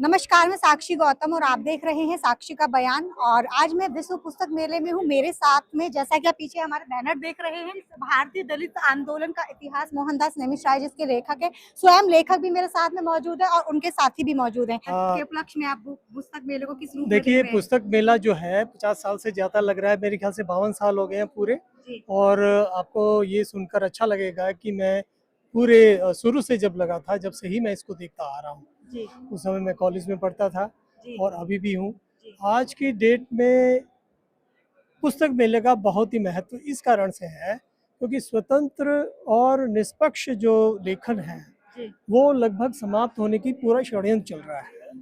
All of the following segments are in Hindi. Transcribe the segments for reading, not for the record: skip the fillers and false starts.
नमस्कार, मैं साक्षी गौतम और आप देख रहे हैं साक्षी का बयान। और आज मैं विश्व पुस्तक मेले में हूँ। मेरे साथ में, जैसा कि आप पीछे हमारे बैनर देख रहे हैं, भारतीय दलित आंदोलन का इतिहास मोहनदास नेमिष राय जिसके लेखक है, स्वयं लेखक भी मेरे साथ में मौजूद है और उनके साथी भी मौजूद हैं। के उपलक्ष्य में आप पुस्तक मेले को किस रूप में देखिए, देख रहे हैं? पुस्तक मेला जो है 50 साल से ज़्यादा लग रहा है, मेरे ख्याल से 52 साल हो गए हैं पूरे। और आपको ये सुनकर अच्छा लगेगा कि मैं पूरे शुरू से जब लगा था, जब से ही मैं इसको देखता आ रहा हूँ। उस समय मैं कॉलेज में पढ़ता था और अभी भी हूँ। आज की डेट में पुस्तक मेले का बहुत ही महत्व इस कारण से है क्योंकि स्वतंत्र और निष्पक्ष जो लेखन है वो लगभग समाप्त होने की पूरा षड्यंत्र चल रहा है।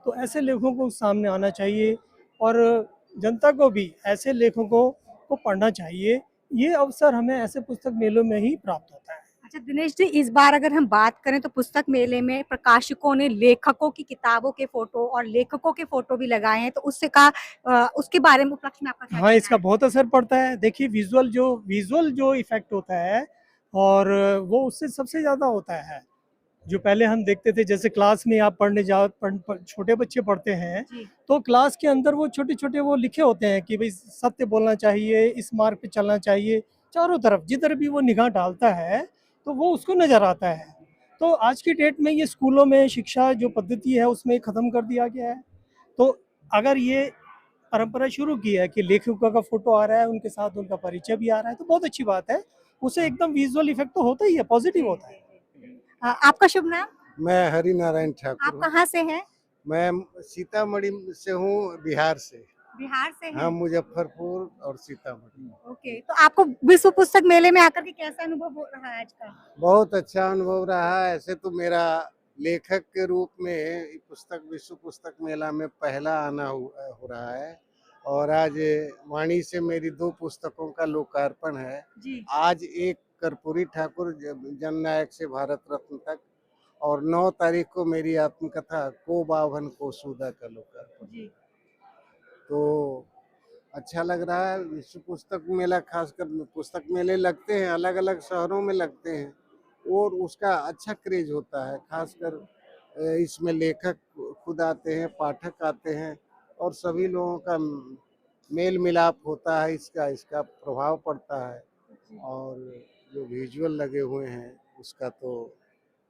तो ऐसे लेखकों को सामने आना चाहिए और जनता को भी ऐसे लेखकों को पढ़ना चाहिए। ये अवसर हमें ऐसे पुस्तक मेलों में ही प्राप्त होता है। अच्छा दिनेश जी, इस बार अगर हम बात करें तो पुस्तक मेले में प्रकाशकों ने लेखकों की किताबों के फोटो और लेखकों के फोटो भी लगाए हैं, तो उसके बारे में उपलक्ष्य में आपका क्या हाँ, कहना इसका है? बहुत असर पड़ता है। देखिए, विजुअल जो इफेक्ट होता है और वो उससे सबसे ज़्यादा होता है। जो पहले हम देखते थे, जैसे क्लास में आप पढ़ने जाओ, छोटे बच्चे पढ़ते हैं तो क्लास के अंदर वो छोटे छोटे वो लिखे होते हैं कि भाई सत्य बोलना चाहिए, इस मार्ग पे चलना चाहिए। चारों तरफ जिधर भी वो निगाह डालता है तो वो उसको नजर आता है। तो आज की डेट में ये स्कूलों में शिक्षा जो पद्धति है उसमें ख़त्म कर दिया गया है। तो अगर ये परंपरा शुरू की है कि लेखकों का फोटो आ रहा है, उनके साथ उनका परिचय भी आ रहा है, तो बहुत अच्छी बात है। उससे एकदम विजुअल इफेक्ट तो होता ही है, पॉजिटिव होता है। आपका शुभ नाम? मैं हरि नारायण ठाकुर आप हूँ। कहाँ से हैं? मैं सीतामढ़ी से हूँ, बिहार से। बिहार से हाँ, हैं? मुजफ्फरपुर और सीतामढ़ी। ओके, तो आपको विश्व पुस्तक मेले में आकर के कैसा अनुभव हो रहा है आज का? बहुत अच्छा अनुभव रहा। ऐसे तो मेरा लेखक के रूप में विश्व पुस्तक मेला में पहला आना हो रहा है और आज वाणी से मेरी 2 पुस्तकों का लोकार्पण है। आज एक कर्पूरी ठाकुर जननायक से भारत रत्न तक और 9 तारीख को मेरी आत्मकथा को बावन को सूदा का लोकार्पण। तो अच्छा लग रहा है। विश्व पुस्तक मेला, खासकर पुस्तक मेले लगते हैं, अलग अलग शहरों में लगते हैं और उसका अच्छा क्रेज होता है। खासकर इसमें लेखक खुद आते हैं, पाठक आते हैं और सभी लोगों का मेल मिलाप होता है। इसका प्रभाव पड़ता है और जो विजुअल लगे हुए हैं उसका तो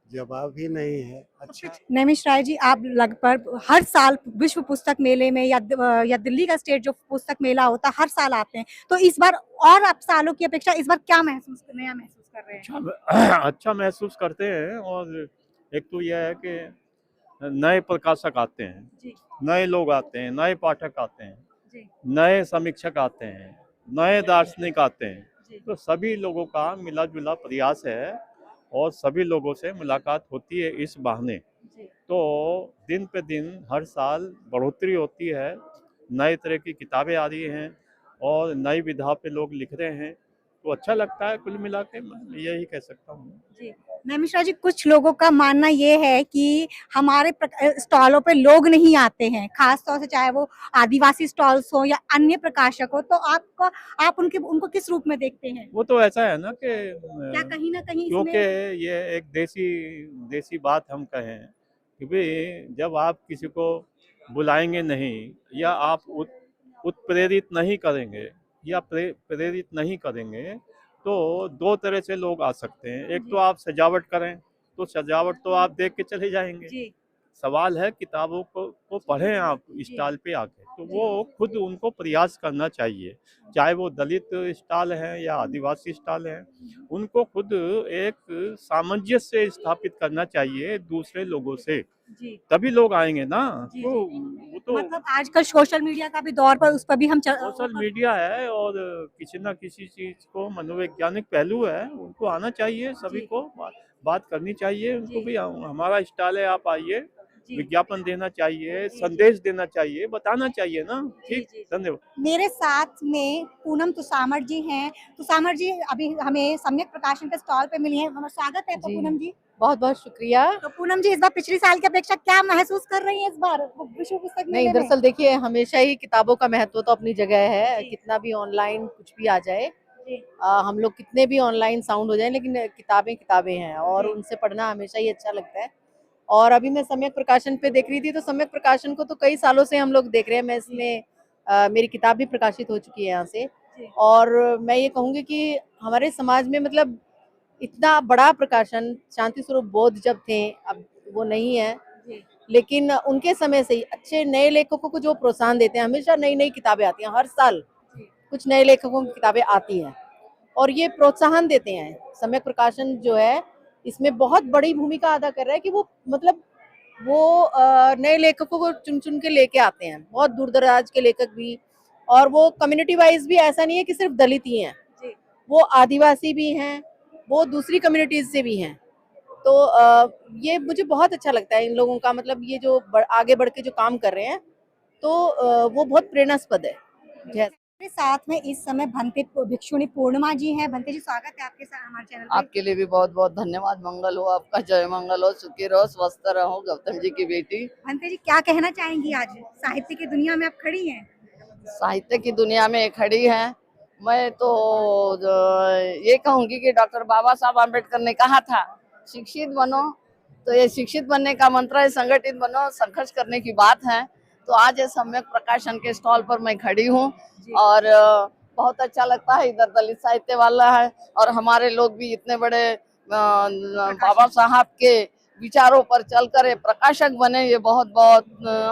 जवाब ही नहीं है। अच्छा, नेमिष राय जी, आप लगभग हर साल विश्व पुस्तक मेले में या दिल्ली का स्टेट जो पुस्तक मेला होता है हर साल आते हैं, तो इस बार और आप सालों की अपेक्षा इस बार क्या नया महसूस कर रहे हैं? अच्छा महसूस करते हैं। और एक तो यह है कि नए प्रकाशक आते हैं, नए लोग आते हैं, नए पाठक आते हैं, नए समीक्षक आते हैं, नए दार्शनिक आते हैं। तो सभी लोगों का मिला जुला प्रयास है और सभी लोगों से मुलाकात होती है इस बहाने। तो दिन पे दिन हर साल बढ़ोतरी होती है, नए तरह की किताबें आ रही हैं और नई विधा पे लोग लिख रहे हैं, तो अच्छा लगता है। कुल मिला के मैं यही कह सकता हूँ। नेमिष राय जी, कुछ लोगों का मानना ये है कि हमारे स्टॉलों पे लोग नहीं आते हैं, खास तौर से चाहे वो आदिवासी स्टॉल्स हो या अन्य प्रकाशक हो, तो आप उनको किस रूप में देखते हैं? वो तो ऐसा है ना कि क्या कहीं ना कहीं क्योंकि इसमें ये एक देसी बात हम कहें कि भाई जब आप किसी को बुलाएंगे नहीं या आप उत्प्रेरित नहीं करेंगे या प्रेरित नहीं करेंगे तो 2 तरह से लोग आ सकते हैं। एक तो आप सजावट करें, तो सजावट तो आप देख के चले जाएंगे। सवाल है किताबों को पढ़ें आप स्टॉल पे आके, तो वो खुद उनको प्रयास करना चाहिए। चाहे वो दलित स्टॉल है या आदिवासी स्टॉल है, उनको खुद एक सामंजस्य स्थापित करना चाहिए दूसरे लोगों से, तभी लोग आएंगे ना। तो वो तो मतलब आजकल सोशल मीडिया का भी दौर पर उस पर भी हम सोशल मीडिया है और किसी ना किसी चीज को मनोवैज्ञानिक पहलू है, उनको आना चाहिए। सभी को बात करनी चाहिए उनको भी, हमारा स्टॉल है, आप आइए। विज्ञापन देना चाहिए, संदेश देना चाहिए, बताना चाहिए ना। ठीक, धन्यवाद। मेरे साथ में पूनम तुसामर जी हैं। तुसामर जी अभी हमें सम्यक प्रकाशन के स्टॉल पे मिली हैं। हमारा स्वागत है तो पूनम जी। बहुत बहुत शुक्रिया। तो पूनम जी, इस बार पिछली साल की अपेक्षा क्या महसूस कर रही हैं इस बार विश्व पुस्तक मेले नहीं, में? दरअसल देखिए, हमेशा ही किताबों का महत्व तो अपनी जगह है। कितना भी ऑनलाइन कुछ भी आ जाए, हम लोग कितने भी ऑनलाइन साउंड हो जाए, लेकिन किताबें किताबें हैं और उनसे पढ़ना हमेशा ही अच्छा लगता है। और अभी मैं सम्यक प्रकाशन पे देख रही थी, तो सम्यक प्रकाशन को तो कई सालों से हम लोग देख रहे हैं। मैं इसमें मेरी किताब भी प्रकाशित हो चुकी है यहाँ से। और मैं ये कहूँगी कि हमारे समाज में मतलब इतना बड़ा प्रकाशन शांति स्वरूप बौद्ध जब थे, अब वो नहीं है, लेकिन उनके समय से ही अच्छे नए लेखकों को जो प्रोत्साहन देते हैं, हमेशा नई नई किताबें आती हैं, हर साल कुछ नए लेखकों की किताबें आती हैं और ये प्रोत्साहन देते हैं। सम्यक प्रकाशन जो है इसमें बहुत बड़ी भूमिका अदा कर रहा है कि वो मतलब वो नए लेखकों को चुन चुन के लेके आते हैं, बहुत दूर दराज के लेखक भी, और वो कम्युनिटी वाइज भी ऐसा नहीं है कि सिर्फ दलित ही हैं, वो आदिवासी भी हैं, वो दूसरी कम्युनिटीज से भी हैं। तो ये मुझे बहुत अच्छा लगता है इन लोगों का, मतलब ये जो आगे बढ़ के जो काम कर रहे हैं, तो वो बहुत प्रेरणास्पद है। मेरे साथ में इस समय भंते भिक्षुणी पूर्णिमा जी हैं। भंते जी, स्वागत है आपके साथ हमारे चैनल पे। आपके लिए भी बहुत बहुत धन्यवाद। मंगल हो आपका, जय मंगल हो, सुखी रहो, स्वस्थ रहो। गौतम जी की बेटी। भंते जी, क्या कहना चाहेंगी? आज साहित्य की दुनिया में आप खड़ी हैं। साहित्य की दुनिया में खड़ी है। मैं तो ये कहूंगी कि डॉक्टर बाबा साहब आम्बेडकर ने कहा था, शिक्षित बनो, तो ये शिक्षित बनने का मंत्र है, संगठित बनो, संघर्ष करने की बात है। तो आज ये सम्यक प्रकाशन के स्टॉल पर मैं खड़ी हूँ और बहुत अच्छा लगता है। इधर दलित साहित्य वाला है और हमारे लोग भी इतने बड़े बाबा साहब के विचारों पर चलकर प्रकाशक बने, ये बहुत बहुत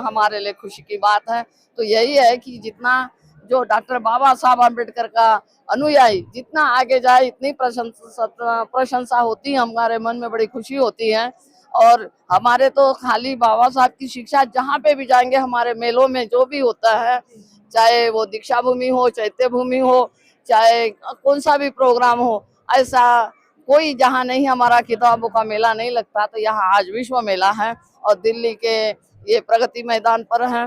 हमारे लिए खुशी की बात है। तो यही है कि जितना जो डॉक्टर बाबा साहब आम्बेडकर का अनुयायी जितना आगे जाए, इतनी प्रशंसा होती है, हमारे मन में बड़ी खुशी होती है। और हमारे तो खाली बाबा साहब की शिक्षा, जहाँ पे भी जाएंगे हमारे मेलों में जो भी होता है, चाहे वो दीक्षा भूमि हो, चैत्य भूमि हो, चाहे कौन सा भी प्रोग्राम हो, ऐसा कोई जहाँ नहीं हमारा किताबों का मेला नहीं लगता। तो यहाँ आज विश्व मेला है और दिल्ली के ये प्रगति मैदान पर है।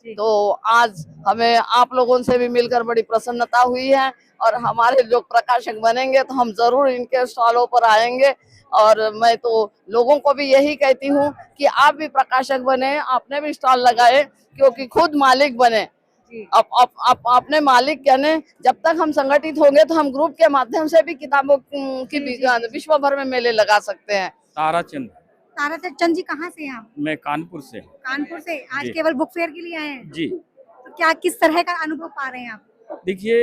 तो आज हमें आप लोगों से भी मिलकर बड़ी प्रसन्नता हुई है और हमारे जो प्रकाशक बनेंगे तो हम जरूर इनके स्टॉलों पर आएंगे। और मैं तो लोगों को भी यही कहती हूँ कि आप भी प्रकाशक बने, आपने भी स्टॉल लगाए, क्योंकि खुद मालिक बने। अपने मालिक बने। जब तक हम संगठित होंगे तो हम ग्रुप के माध्यम से भी किताबों की विश्व भर में मेले लगा सकते हैं। ताराचंद। ताराचंद जी, कहाँ से हैं आप? मैं कानपुर से। कानपुर से। आज केवल बुक फेयर के लिए आए हैं? जी। तो क्या किस तरह का अनुभव पा रहे हैं आप? देखिए,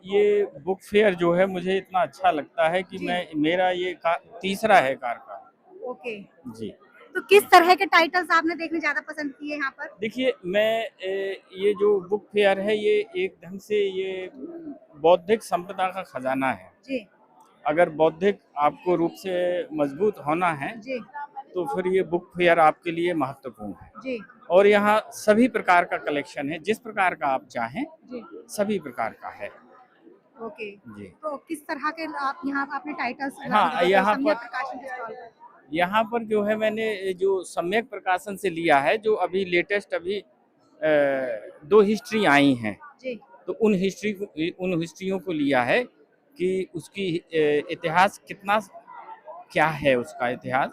ये बुक फेयर जो है मुझे इतना अच्छा लगता है कि मेरा ये तीसरा है कार्यकाल। ओके जी। तो किस तरह के टाइटल्स आपने देखने ज्यादा पसंद किए यहाँ पर? देखिए, मैं ये जो बुक फेयर है, ये एक ढंग से ये बौद्धिक संपदा का खजाना है जी। अगर बौद्धिक आपको रूप से मजबूत होना है जी। तो फिर ये बुक फेयर आपके लिए महत्वपूर्ण है जी। और यहाँ सभी प्रकार का कलेक्शन है, जिस प्रकार का आप चाहें जी। सभी प्रकार का है। ओके जी। तो किस तरह के आप यहाँ आपने टाइटल्स? हाँ, यहाँ पर जो है मैंने जो सम्यक प्रकाशन से लिया है, जो अभी लेटेस्ट अभी 2 हिस्ट्री आई हैं, तो उन हिस्ट्रियों को लिया है कि उसकी इतिहास कितना क्या है, उसका इतिहास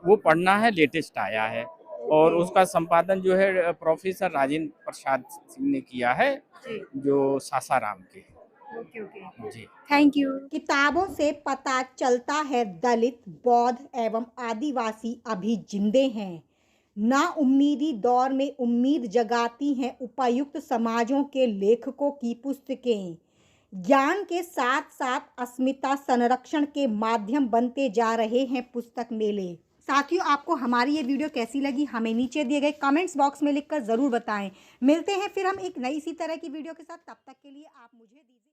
वो पढ़ना है, लेटेस्ट आया है। और उसका संपादन जो है प्रोफेसर राजेंद्र प्रसाद सिंह ने किया है, जो सासाराम के। ओके जी, थैंक यू। किताबों से पता चलता है दलित, बौद्ध एवं आदिवासी अभी जिंदे हैं। ना उम्मीदी दौर में उम्मीद जगाती हैं उपयुक्त समाजों के लेखकों की पुस्तकें। ज्ञान के साथ साथ अस्मिता संरक्षण के माध्यम बनते जा रहे हैं पुस्तक मेले। साथियों, आपको हमारी ये वीडियो कैसी लगी हमें नीचे दिए गए कमेंट्स बॉक्स में लिखकर ज़रूर बताएं। मिलते हैं फिर हम एक नई इसी तरह की वीडियो के साथ। तब तक के लिए आप मुझे दीजिए।